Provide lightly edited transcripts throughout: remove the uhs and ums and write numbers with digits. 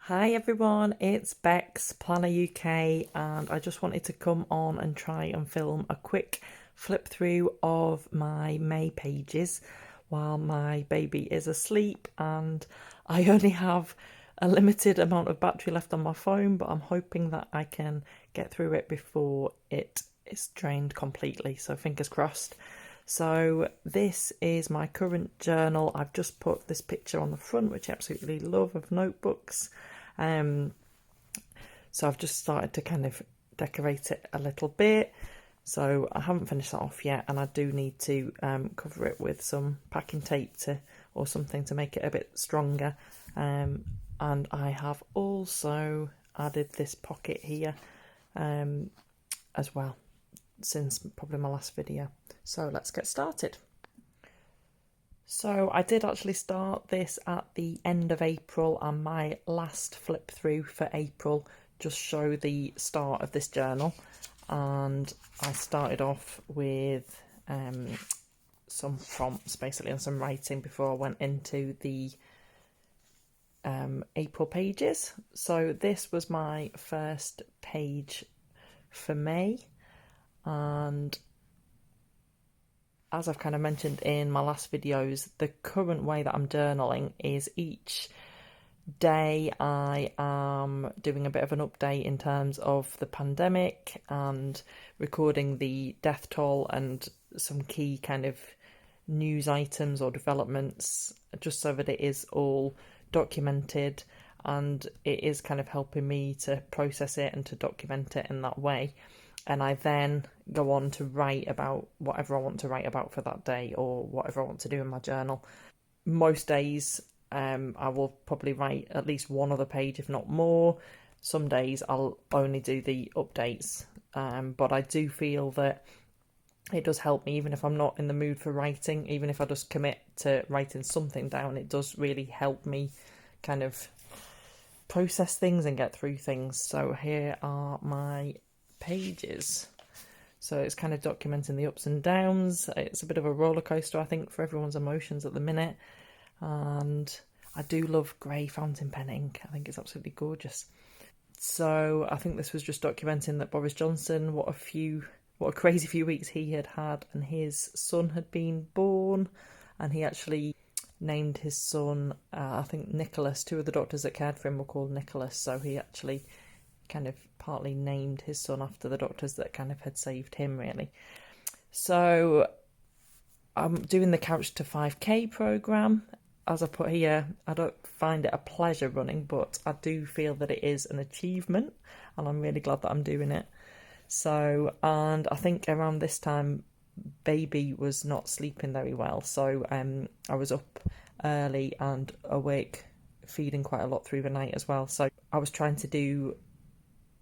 Hi everyone, it's Bex, Planner UK, and I just wanted to come on and try and film a quick flip through of my May pages while my baby is asleep, and I only have a limited amount of battery left on my phone, but I'm hoping that I can get through it before it is drained completely, so fingers crossed. So this is my current journal. I've just put this picture on the front, which I absolutely love, of notebooks. So I've just started to kind of decorate it a little bit. So I haven't finished that off yet, and I do need to cover it with some packing tape or something to make it a bit stronger. And I have also added this pocket here as well, since probably my last video. So let's get started. So I did actually start this at the end of April, and my last flip through for April just show the start of this journal. And I started off with some prompts basically and some writing before I went into the April pages. So this was my first page for May, and as I've kind of mentioned in my last videos, the current way that I'm journaling is each day I am doing a bit of an update in terms of the pandemic and recording the death toll and some key kind of news items or developments, just so that it is all documented, and it is kind of helping me to process it and to document it in that way. And I then go on to write about whatever I want to write about for that day, or whatever I want to do in my journal. Most days I will probably write at least one other page, if not more. Some days I'll only do the updates, but I do feel that it does help me, even if I'm not in the mood for writing, even if I just commit to writing something down, it does really help me kind of process things and get through things. So here are my pages. So it's kind of documenting the ups and downs. It's a bit of a roller coaster, I think, for everyone's emotions at the minute. And I do love grey fountain pen ink. I think it's absolutely gorgeous. So I think this was just documenting that Boris Johnson, what a crazy few weeks he had had, and his son had been born, and he actually named his son, I think, Nicholas. Two of the doctors that cared for him were called Nicholas, so he actually kind of partly named his son after the doctors that kind of had saved him, really. So I'm doing the Couch to 5K program. As I put here, I don't find it a pleasure running, but I do feel that it is an achievement, and I'm really glad that I'm doing it. So, and I think around this time, baby was not sleeping very well, so I was up early and awake, feeding quite a lot through the night as well. So I was trying to do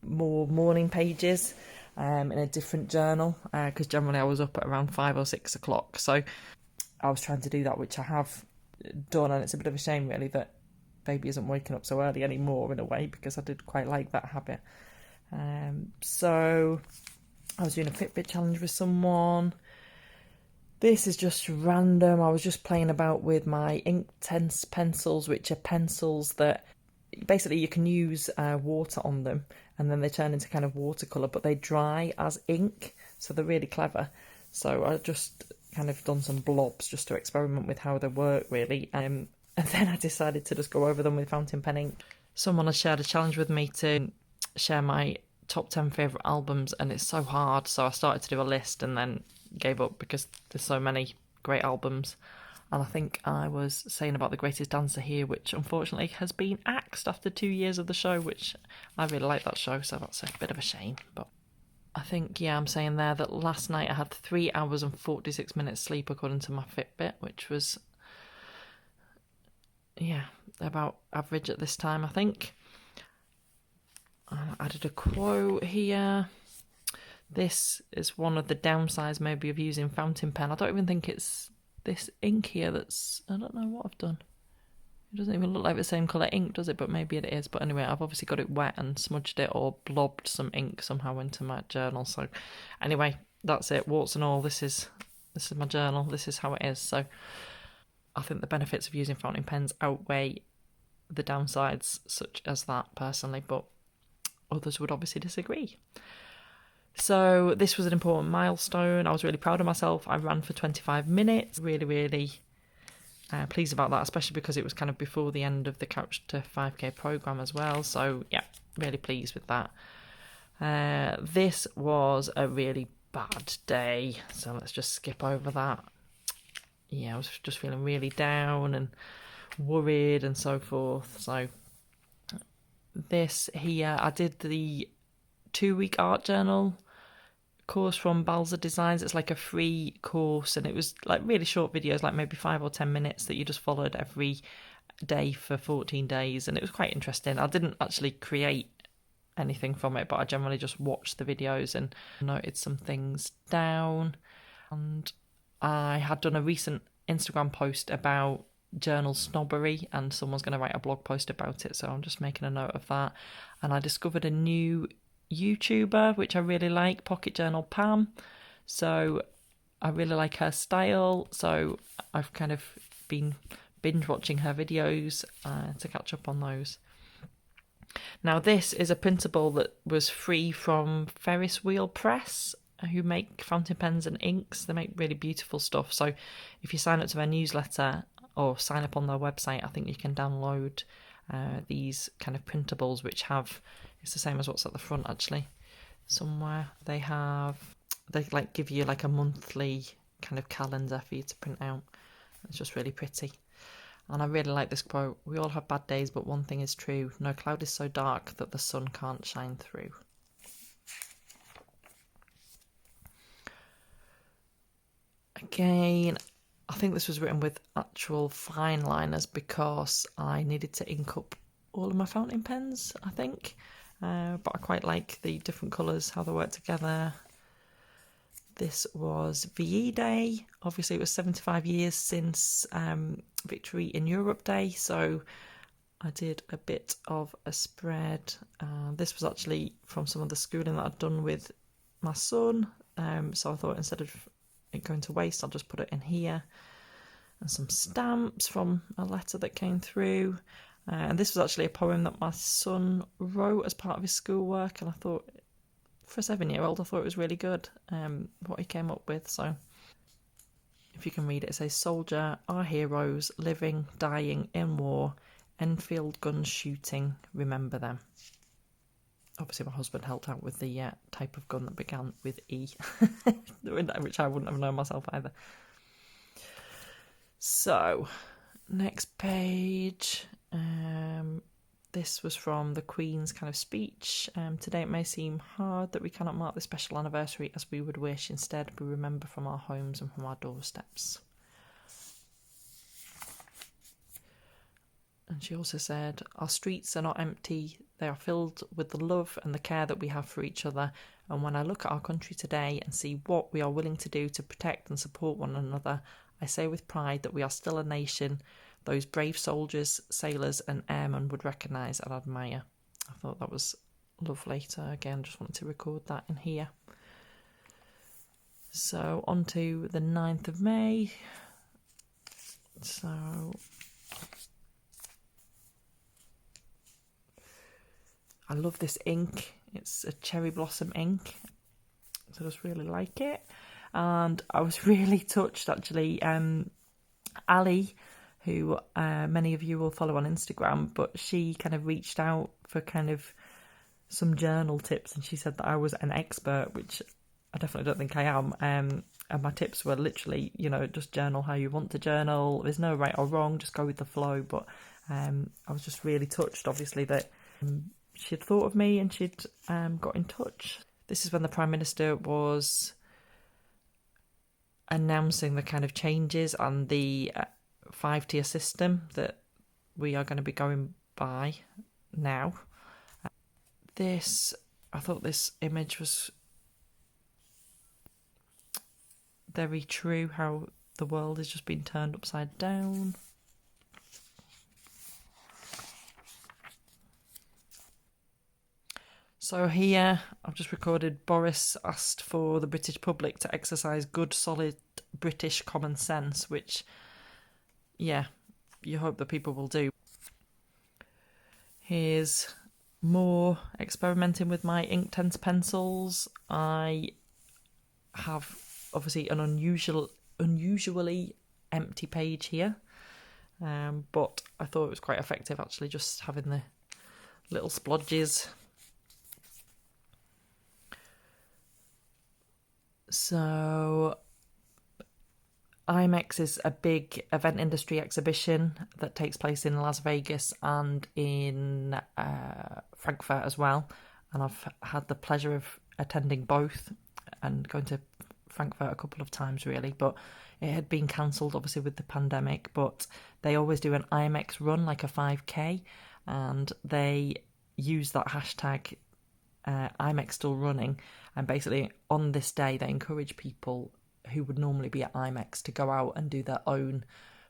more morning pages in a different journal, because generally I was up at around 5 or 6 o'clock. So I was trying to do that, which I have done, and it's a bit of a shame really that baby isn't waking up so early anymore, in a way, because I did quite like that habit. So I was doing a Fitbit challenge with someone. This is just random. I was just playing about with my Inktense pencils, which are pencils that basically you can use water on them, and then they turn into kind of watercolour, but they dry as ink, so they're really clever. So I just kind of done some blobs just to experiment with how they work, really. And then I decided to just go over them with fountain pen ink. Someone has shared a challenge with me to share my top 10 favourite albums, and it's so hard, so I started to do a list and then gave up because there's so many great albums. And I think I was saying about The Greatest Dancer here, which unfortunately has been axed after 2 years of the show, which I really like that show, so that's a bit of a shame. But I think, yeah, I'm saying there that last night I had 3 hours and 46 minutes sleep according to my Fitbit, which was, yeah, about average at this time, I think. I added a quote here. This is one of the downsides maybe of using fountain pen. I don't even think it's this ink here that's, I don't know what I've done. It doesn't even look like the same colour ink, does it? But maybe it is. But anyway, I've obviously got it wet and smudged it or blobbed some ink somehow into my journal. So anyway, that's it. Warts and all, this is my journal. This is how it is. So I think the benefits of using fountain pens outweigh the downsides such as that personally, but others would obviously disagree. So this was an important milestone. I was really proud of myself. I ran for 25 minutes. Really, really pleased about that, especially because it was kind of before the end of the Couch to 5K program as well. So yeah, really pleased with that. This was a really bad day, so let's just skip over that. Yeah, I was just feeling really down and worried and so forth. So this here, I did the 2-week art journal course from Taroko Designs. It's like a free course, and it was like really short videos, like maybe 5 or 10 minutes, that you just followed every day for 14 days, and it was quite interesting. I didn't actually create anything from it, but I generally just watched the videos and noted some things down. And I had done a recent Instagram post about journal snobbery, and someone's going to write a blog post about it, so I'm just making a note of that. And I discovered a new YouTuber which I really like, Journal Pam. So I really like her style, so I've kind of been binge watching her videos to catch up on those. Now this is a printable that was free from Ferris Wheel Press, who make fountain pens and inks. They make really beautiful stuff. So if you sign up to their newsletter or sign up on their website, I think you can download these kind of printables, which have, it's the same as what's at the front actually. Somewhere they like give you like a monthly kind of calendar for you to print out. It's just really pretty. And I really like this quote: "We all have bad days, but one thing is true. No cloud is so dark that the sun can't shine through." Again, I think this was written with actual fine liners because I needed to ink up all of my fountain pens, I think. But I quite like the different colours, how they work together. This was VE Day. Obviously, it was 75 years since Victory in Europe Day, so I did a bit of a spread. This was actually from some of the schooling that I'd done with my son, so I thought instead of it going to waste, I'll just put it in here. And some stamps from a letter that came through. And this was actually a poem that my son wrote as part of his schoolwork, and I thought, for a 7-year-old, I thought it was really good, what he came up with. So if you can read it, it says, "Soldier, our heroes, living, dying in war, Enfield guns shooting, remember them." Obviously my husband helped out with the type of gun that began with E, which I wouldn't have known myself either. So next page. This was from the Queen's kind of speech. "Today it may seem hard that we cannot mark this special anniversary as we would wish. Instead, we remember from our homes and from our doorsteps." And she also said, "Our streets are not empty. They are filled with the love and the care that we have for each other. And when I look at our country today and see what we are willing to do to protect and support one another, I say with pride that we are still a nation those brave soldiers, sailors and airmen would recognise and admire." I thought that was lovely, so again just wanted to record that in here. So on to the 9th of May. So I love this ink. It's a cherry blossom ink, so I just really like it. And I was really touched actually. Ali, who many of you will follow on Instagram, but she kind of reached out for kind of some journal tips, and she said that I was an expert, which I definitely don't think I am. And my tips were literally, just journal how you want to journal. There's no right or wrong, just go with the flow. But I was just really touched, obviously, that she'd thought of me and she'd got in touch. This is when the Prime Minister was announcing the kind of changes and the 5-tier system that we are going to be going by now. I thought this image was very true, how the world has just been turned upside down. So here, I've just recorded Boris asked for the British public to exercise good, solid British common sense, which, yeah, you hope that people will do. Here's more experimenting with my Inktense pencils. I have obviously an unusually empty page here, but I thought it was quite effective actually, just having the little splodges. So IMEX is a big event industry exhibition that takes place in Las Vegas and in Frankfurt as well. And I've had the pleasure of attending both and going to Frankfurt a couple of times really. But it had been cancelled obviously with the pandemic. But they always do an IMEX run, like a 5K. And they use that hashtag IMEX still running. And basically on this day they encourage people who would normally be at IMEX to go out and do their own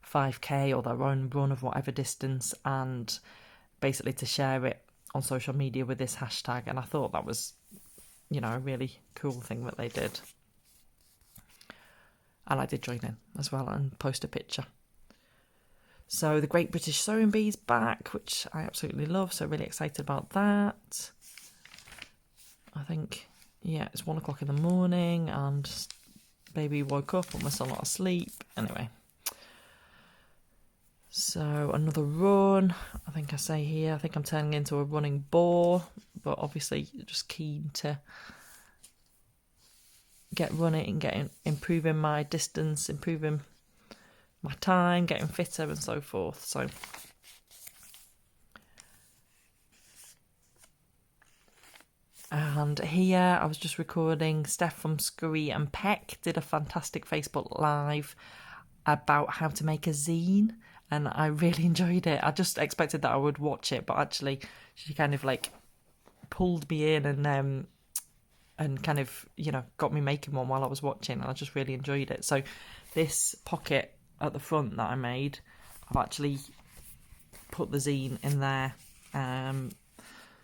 5K or their own run of whatever distance, and basically to share it on social media with this hashtag. And I thought that was, you know, a really cool thing that they did. And I did join in as well and post a picture. So the Great British Sewing Bee's back, which I absolutely love, so really excited about that. I think, yeah, it's 1 o'clock in the morning and baby woke up and we're still not asleep. Anyway, so another run. I think I say here, I think I'm turning into a running bore, but obviously just keen to get running, improving my distance, improving my time, getting fitter and so forth. So and here I was just recording. Steph from Scurry and Peck did a fantastic Facebook Live about how to make a zine, and I really enjoyed it. I just expected that I would watch it, but actually she kind of like pulled me in and kind of, you know, got me making one while I was watching, and I just really enjoyed it. So this pocket at the front that I made, I've actually put the zine in there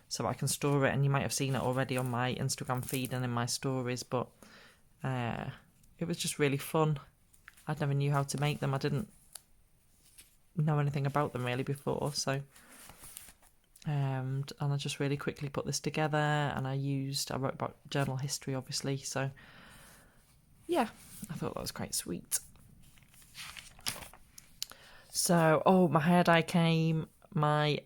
so I can store it, and you might have seen it already on my Instagram feed and in my stories, but it was just really fun. I never knew how to make them. I didn't know anything about them really before, so and I just really quickly put this together, and I wrote about journal history obviously, so yeah, I thought that was quite sweet. So, my hair dye came, my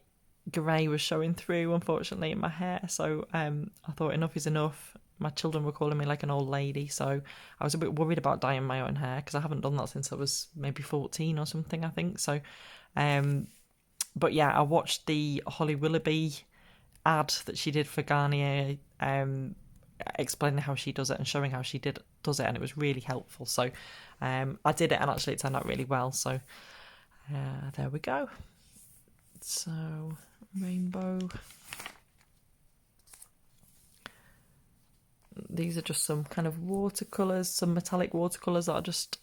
grey was showing through unfortunately in my hair, so I thought enough is enough. My children were calling me like an old lady, so I was a bit worried about dyeing my own hair because I haven't done that since I was maybe 14 or something, I think. So but yeah, I watched the Holly Willoughby ad that she did for Garnier, explaining how she does it and showing how she does it, and it was really helpful. So I did it, and actually it turned out really well, so there we go. So rainbow. These are just some kind of watercolours, some metallic watercolours that I just,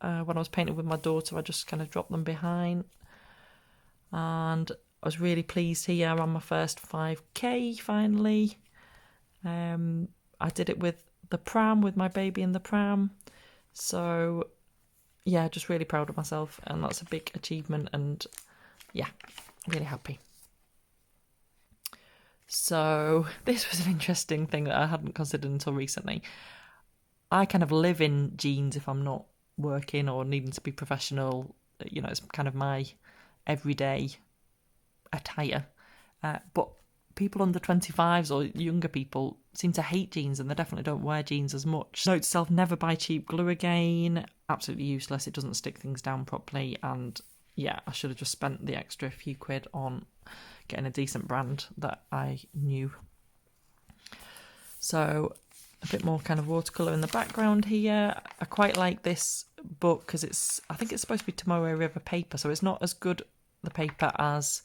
when I was painting with my daughter, I just kind of dropped them behind. And I was really pleased here on my first 5K finally. I did it with the pram, with my baby in the pram. So yeah, just really proud of myself, and that's a big achievement, and yeah, really happy. So this was an interesting thing that I hadn't considered until recently. I kind of live in jeans if I'm not working or needing to be professional. You know, it's kind of my everyday attire. But people under 25s or younger people seem to hate jeans, and they definitely don't wear jeans as much. Note to self, never buy cheap glue again. Absolutely useless. It doesn't stick things down properly, and yeah, I should have just spent the extra few quid on getting a decent brand that I knew. So a bit more kind of watercolour in the background here. I quite like this book because I think it's supposed to be Tomoe River paper, so it's not as good, the paper, as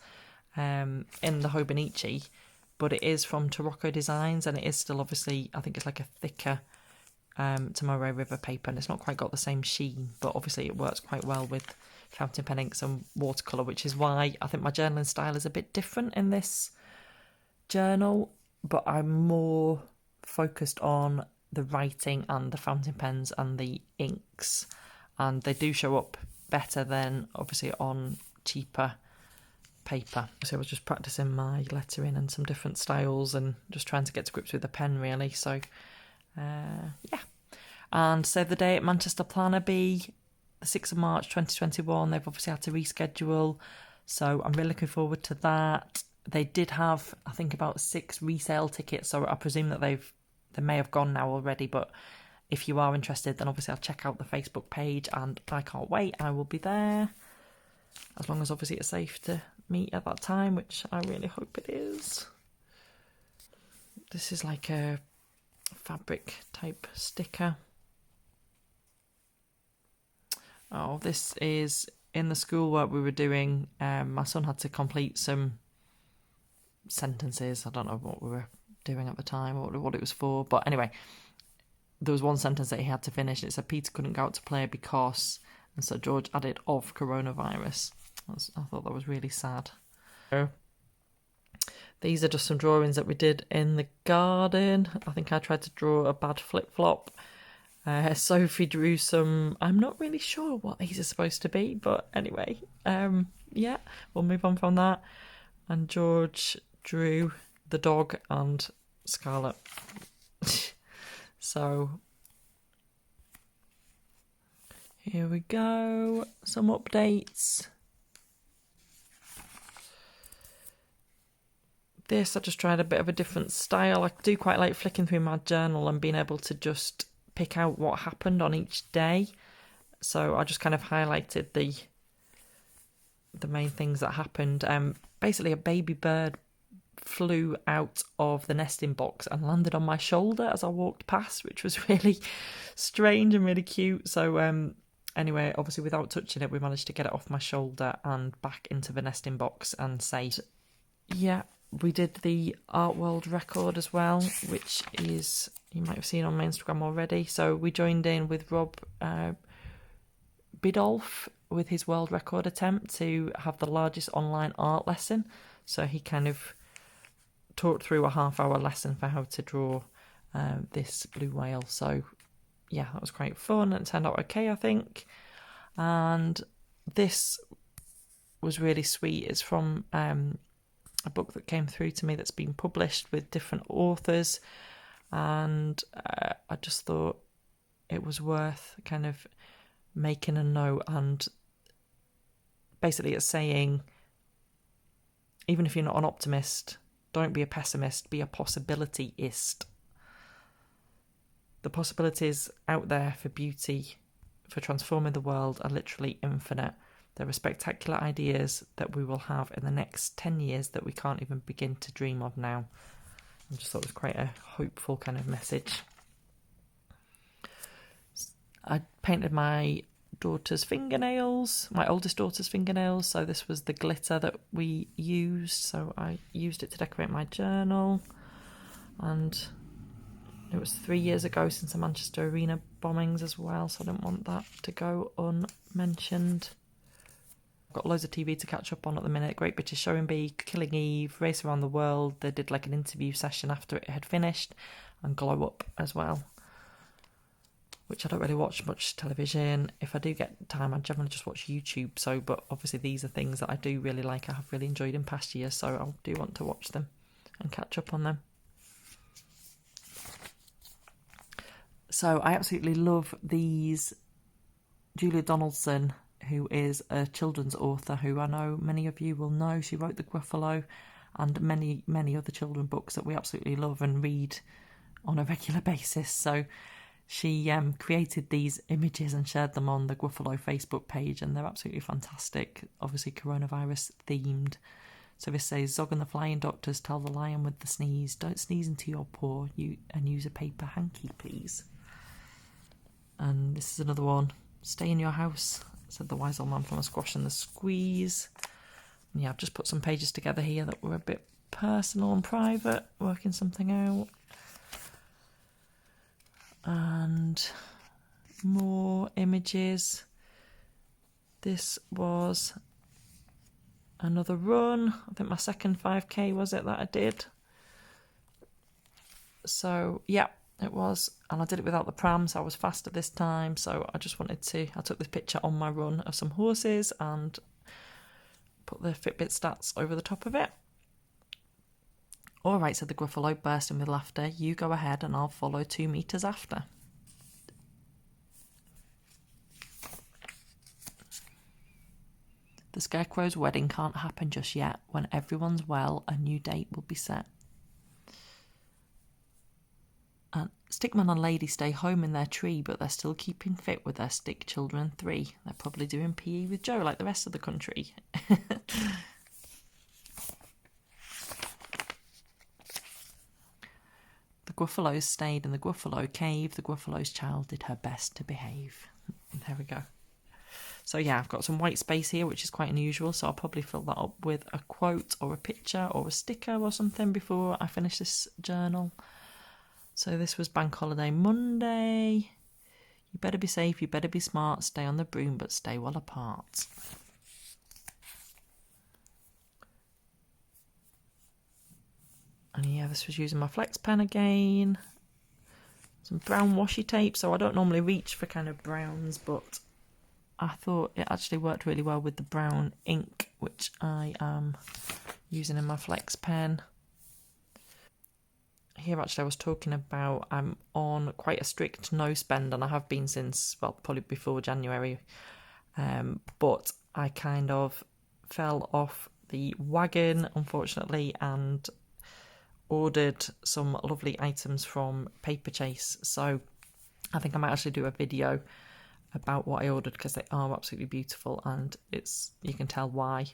in the Hobonichi, but it is from Taroko Designs, and it is still obviously, I think it's like a thicker Tomoe River paper, and it's not quite got the same sheen, but obviously it works quite well with fountain pen inks and watercolour, which is why I think my journaling style is a bit different in this journal, but I'm more focused on the writing and the fountain pens and the inks, and they do show up better than obviously on cheaper paper. So I was just practicing my lettering and some different styles and just trying to get to grips with the pen really. So yeah. And Save the Day at Manchester Planner Bee, the 6th of March 2021. They've obviously had to reschedule, so I'm really looking forward to that. They did have, I think, about 6 resale tickets, so I presume that they may have gone now already, but if you are interested, then obviously I'll check out the Facebook page, and I can't wait. I will be there, as long as obviously it's safe to meet at that time, which I really hope it is. This is like a fabric type sticker. Oh, this is in the schoolwork we were doing. My son had to complete some sentences. I don't know what we were doing at the time or what it was for. But anyway, there was one sentence that he had to finish. It said Peter couldn't go out to play because, and so George added of coronavirus. I thought that was really sad. So, these are just some drawings that we did in the garden. I think I tried to draw a bad flip-flop. Sophie drew some, I'm not really sure what these are supposed to be, but anyway, yeah, we'll move on from that. And George drew the dog and Scarlett. So, here we go, some updates. This, I just tried a bit of a different style. I do quite like flicking through my journal and being able to just pick out what happened on each day. So I just kind of highlighted the main things that happened. Basically, a baby bird flew out of the nesting box and landed on my shoulder as I walked past, which was really strange and really cute. So anyway, obviously without touching it, we managed to get it off my shoulder and back into the nesting box and safe. Yeah, we did the Art World record as well, which is, you might have seen on my Instagram already. So we joined in with Rob Biddolph with his world record attempt to have the largest online art lesson. So he kind of talked through a half-hour lesson for how to draw this blue whale. So yeah, that was quite fun and it turned out okay, I think. And this was really sweet. It's from a book that came through to me that's been published with different authors, and I just thought it was worth kind of making a note. And basically it's saying, even if you're not an optimist, don't be a pessimist, be a possibilityist. The possibilities out there for beauty, for transforming the world, are literally infinite. There are spectacular ideas that we will have in the next 10 years that we can't even begin to dream of now. I just thought it was quite a hopeful kind of message. I painted my daughter's fingernails, my oldest daughter's fingernails. So this was the glitter that we used. So I used it to decorate my journal. And it was 3 years ago since the Manchester Arena bombings as well. So I didn't want that to go unmentioned. Got loads of TV to catch up on at the minute. Great British Showing Bee, Killing Eve, Race Around the World. They did like an interview session after it had finished, and Glow Up as well, which I don't really watch much television. If I do get time, I generally just watch YouTube. So, but obviously these are things that I do really like, I have really enjoyed in past years, so I do want to watch them and catch up on them. So I absolutely love these. Julia Donaldson, who is a children's author who I know many of you will know. She wrote The Gruffalo and many, many other children books that we absolutely love and read on a regular basis. So she created these images and shared them on the Gruffalo Facebook page, and they're absolutely fantastic, obviously coronavirus themed. So this says, Zog and the Flying Doctors tell the lion with the sneeze, don't sneeze into your paw and use a paper hanky, please. And this is another one, stay in your house, said the wise old man from a Squash and the Squeeze. And yeah, I've just put some pages together here that were a bit personal and private, working something out. And more images. This was another run. I think my second 5k was it that I did. So yeah, it was, and I did it without the pram, so I was faster this time. So I just wanted to, I took this picture on my run of some horses and put the Fitbit stats over the top of it. "All right," said the Gruffalo, bursting with laughter. "You go ahead and I'll follow 2 meters after." "The Scarecrow's wedding can't happen just yet. When everyone's well, a new date will be set." And "Stickman and Lady stay home in their tree, but they're still keeping fit with their stick children 3. They're probably doing PE with Joe like the rest of the country." "The Gruffaloes stayed in the Gruffalo cave. The Gruffalo's child did her best to behave." There we go. So yeah, I've got some white space here, which is quite unusual, so I'll probably fill that up with a quote or a picture or a sticker or something before I finish this journal. So this was Bank Holiday Monday. "You better be safe, you better be smart, stay on the broom, but stay well apart." And yeah, this was using my Flex pen again. Some brown washi tape, so I don't normally reach for kind of browns, but I thought it actually worked really well with the brown ink, which I am using in my Flex pen. Here actually I was talking about I'm on quite a strict no spend, and I have been since, well, probably before January, but I kind of fell off the wagon, unfortunately, and ordered some lovely items from Paperchase. So I think I might actually do a video about what I ordered, because they are absolutely beautiful, and you can tell why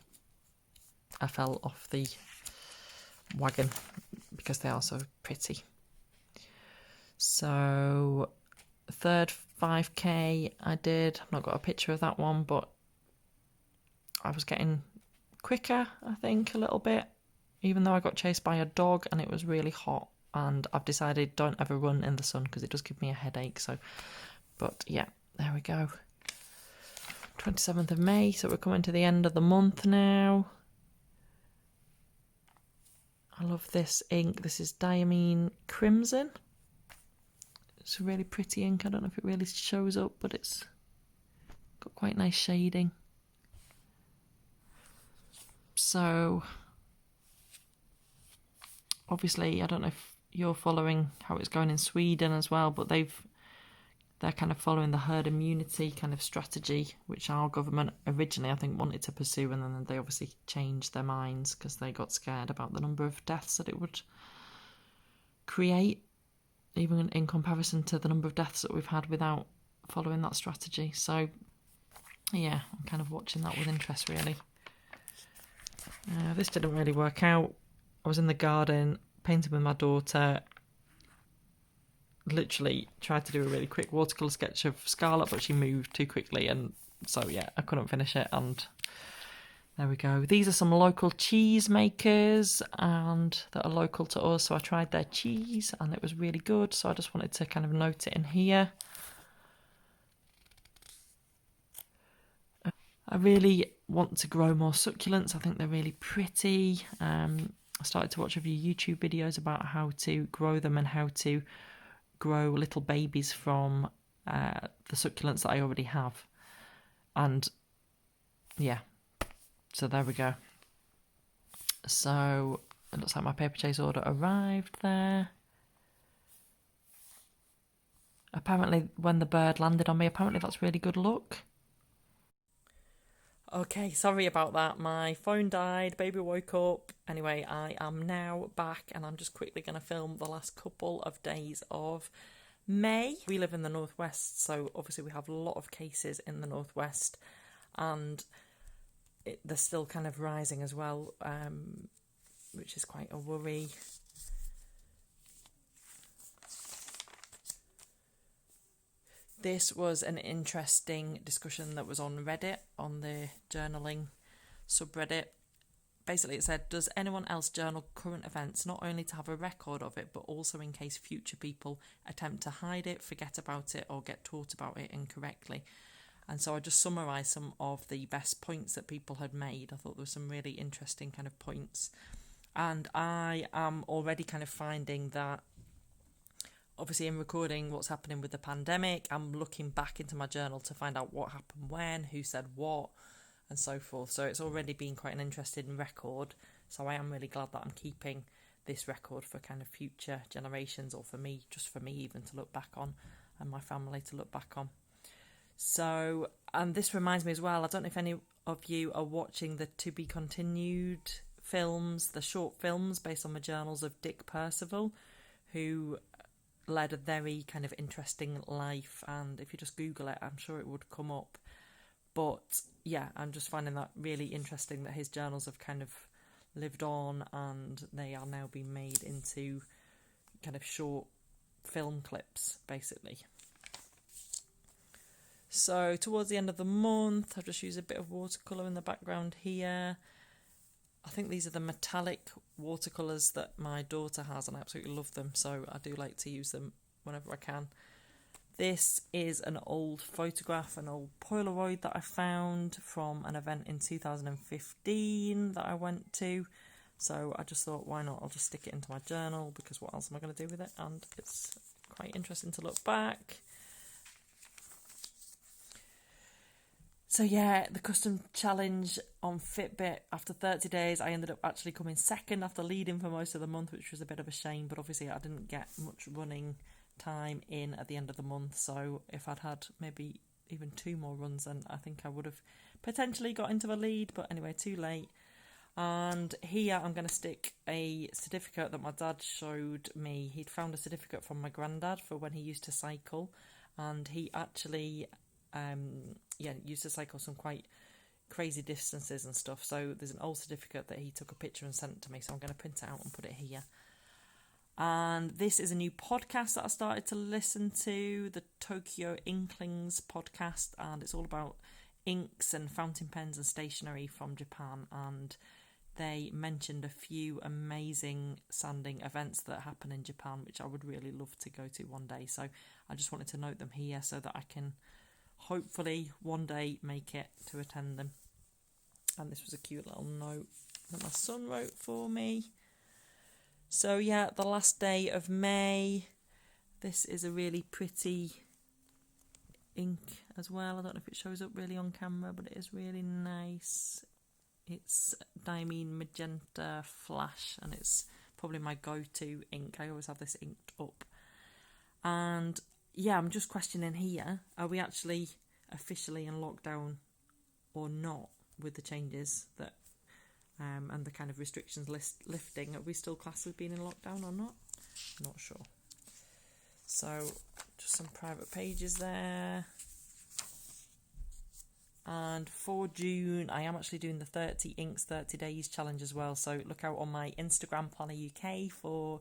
I fell off the wagon, because they are so pretty. So third 5k I did. I've not got a picture of that one, but I was getting quicker, I think, a little bit, even though I got chased by a dog and it was really hot, and I've decided don't ever run in the sun because it does give me a headache. So, but yeah, there we go. 27th of May, so we're coming to the end of the month now. I love this ink. This is Diamine Crimson. It's a really pretty ink. I don't know if it really shows up, but it's got quite nice shading. So, obviously, I don't know if you're following how it's going in Sweden as well, but they're kind of following the herd immunity kind of strategy, which our government originally, I think, wanted to pursue, and then they obviously changed their minds because they got scared about the number of deaths that it would create, even in comparison to the number of deaths that we've had without following that strategy. So, yeah, I'm kind of watching that with interest, really. This didn't really work out. I was in the garden painting with my daughter. Literally tried to do a really quick watercolour sketch of Scarlet, but she moved too quickly, and so yeah, I couldn't finish it, and there we go. These are some local cheese makers, and that are local to us, so I tried their cheese and it was really good, so I just wanted to kind of note it in here. I really want to grow more succulents. I think they're really pretty. I started to watch a few YouTube videos about how to grow them and how to grow little babies from the succulents that I already have. And yeah, so there we go. So it looks like my Paperchase order arrived there. Apparently when the bird landed on me, apparently that's really good luck. Okay, sorry about that. My phone died, baby woke up. Anyway, I am now back, and I'm just quickly going to film the last couple of days of May. We live in the northwest, so obviously we have a lot of cases in the northwest, and they're still kind of rising as well, which is quite a worry. This was an interesting discussion that was on Reddit, on the journaling subreddit. Basically it said, does anyone else journal current events, not only to have a record of it, but also in case future people attempt to hide it, forget about it, or get taught about it incorrectly? And so I just summarised some of the best points that people had made. I thought there were some really interesting kind of points. And I am already kind of finding that, obviously in recording what's happening with the pandemic, I'm looking back into my journal to find out what happened when, who said what, and so forth. So it's already been quite an interesting record. So I am really glad that I'm keeping this record for kind of future generations, or for me, just for me even to look back on, and my family to look back on. So, and this reminds me as well, I don't know if any of you are watching the to be continued films, the short films based on the journals of Dick Percival, who led a very kind of interesting life, and if you just Google it, I'm sure it would come up. But yeah, I'm just finding that really interesting that his journals have kind of lived on, and they are now being made into kind of short film clips, basically. So towards the end of the month, I've just used a bit of watercolour in the background here. I think these are the metallic watercolours that my daughter has, and I absolutely love them, so I do like to use them whenever I can. This is an old photograph, an old Polaroid that I found from an event in 2015 that I went to. So I just thought, why not? I'll just stick it into my journal, because what else am I going to do with it? And it's quite interesting to look back. So yeah, the custom challenge on Fitbit, after 30 days, I ended up actually coming second after leading for most of the month, which was a bit of a shame, but obviously I didn't get much running time in at the end of the month. So if I'd had maybe even 2 more runs, then I think I would have potentially got into the lead, but anyway, too late. And here I'm going to stick a certificate that my dad showed me. He'd found a certificate from my granddad for when he used to cycle, and he actually used to cycle some quite crazy distances and stuff. So there's an old certificate that he took a picture and sent to me, so I'm going to print it out and put it here. And this is a new podcast that I started to listen to, the Tokyo Inklings podcast, and it's all about inks and fountain pens and stationery from Japan. And they mentioned a few amazing sanding events that happen in Japan, which I would really love to go to one day. So I just wanted to note them here so that I can hopefully one day make it to attend them. And this was a cute little note that my son wrote for me. So yeah, the last day of May. This is a really pretty ink as well. I don't know if it shows up really on camera, but it is really nice. It's Diamine Magenta Flash, and it's probably my go-to ink. I always have this inked up. And yeah, I'm just questioning here, are we actually officially in lockdown or not with the changes that and the kind of restrictions lifting? Are we still classed as being in lockdown or not? Not sure. So just some private pages there. And for June, I am actually doing the 30 Inks 30 Days challenge as well. So look out on my Instagram, Planner UK, for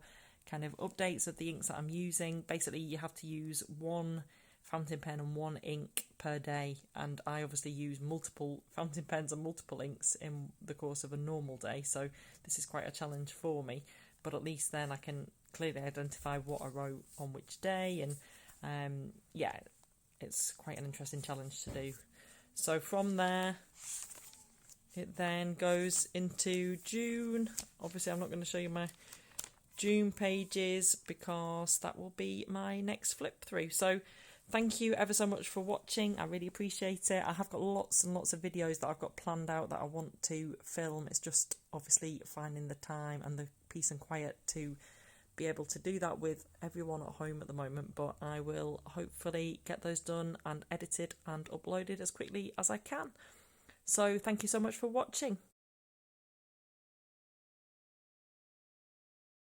kind of updates of the inks that I'm using. Basically, you have to use 1 fountain pen and 1 ink per day. And I obviously use multiple fountain pens and multiple inks in the course of a normal day. So this is quite a challenge for me. But at least then I can clearly identify what I wrote on which day. And yeah, it's quite an interesting challenge to do. So from there, it then goes into June. Obviously, I'm not going to show you my June pages because that will be my next flip through. So thank you ever so much for watching. I really appreciate it. I have got lots and lots of videos that I've got planned out that I want to film. It's just obviously finding the time and the peace and quiet to be able to do that with everyone at home at the moment, but I will hopefully get those done and edited and uploaded as quickly as I can. So thank you so much for watching.